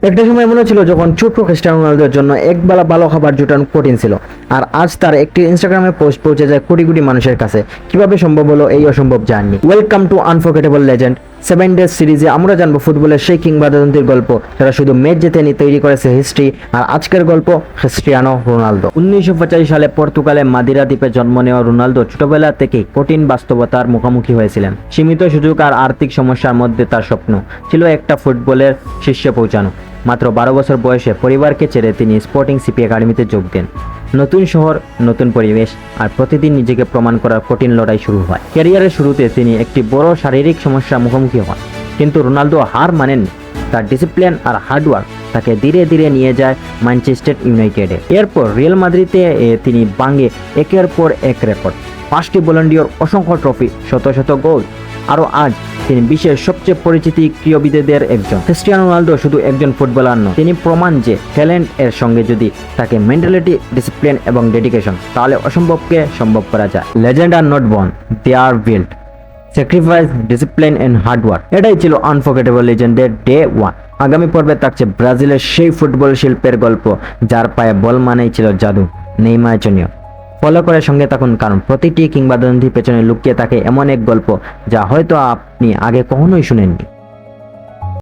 একটা সময় মনে ছিল যখন ছোট্ট ক্রিস্টিয়ানো রোনালদোর জন্য একবেলা ভালো খাবার জোটানো কঠিন ছিল, আর আজ তার একটি ইনস্টাগ্রামে পোস্ট পৌঁছে যায় কোটি কোটি মানুষের কাছে। কিভাবে সম্ভব হলো এই অসম্ভব journey? Welcome to unforgettable legend 7 days সিরিজে আমরা জানবো ফুটবলের সেই কিংবদন্তির গল্প যারা শুধু ম্যাচ জেতেনি, তৈরি করেছে হিস্ট্রি। আর আজকের গল্প ক্রিস্টিয়ানো রোনালদো। 1985 সালে পর্তুগালে মাদিরা দ্বীপে জন্ম নেওয়া রোনালদো ছোটবেলা থেকেই কঠিন বাস্তবতার মুখোমুখি হয়েছিলেন। সীমিত সুযোগ আর আর্থিক সমস্যার মধ্যে তার স্বপ্ন ছিল একটা ফুটবলের শীর্ষে পৌঁছানো। মাত্র 12 বছর বয়সে পরিবারকে ছেড়ে তিনি স্পোর্টিং সিপি একাডেমিতে যোগ দেন। নতুন শহর, নতুন পরিবেশ আর প্রতিদিন নিজেকে প্রমাণ করার কঠিন লড়াই শুরু হয়। ক্যারিয়ারের শুরুতে তিনি একটি বড় শারীরিক সমস্যার মুখোমুখি হন, কিন্তু রোনালদো হার মানেননি। তার ডিসিপ্লিন আর হার্ডওয়ার্ক তাকে ধীরে ধীরে নিয়ে যায় ম্যানচেস্টার ইউনাইটেডে। এরপর রিয়াল মাদ্রিদে তিনি ভাঙে একের পর এক রেকর্ড, 5টি ব্যালন ডিওর, অসংখ্য ট্রফি, শত শত গোল। আরও আজ তিনি বিশ্বের সবচেয়ে পরিচিত ক্রীড়াবিদদের একজন। ক্রিস্টিয়ানো রোনালদো শুধু একজন ফুটবলার নন, তিনি প্রমাণ যে ট্যালেন্ট এর সঙ্গে যদি থাকে মেন্টালিটি, ডিসিপ্লিন এবং ডেডিকেশন, তাহলে অসম্ভবকে সম্ভব করা যায়। Legend are not born, they are built. Sacrifice, discipline and hard work, এটাই ছিল আনফরগেটেবল লেজেন্ডের ডে 1। আগামী পর্বে থাকছে ব্রাজিলের সেই ফুটবল শিল্পের গল্প যার পায়ে বল মানেই ছিল জাদু, নেইমার জুনিয়র। ফলো করে সঙ্গে থাকুন, কারণ প্রতিটি কিংবদন্তির পেছনে লুকিয়ে থাকে এমন এক গল্প যা হয়তো আপনি আগে কখনোই শুনেননি।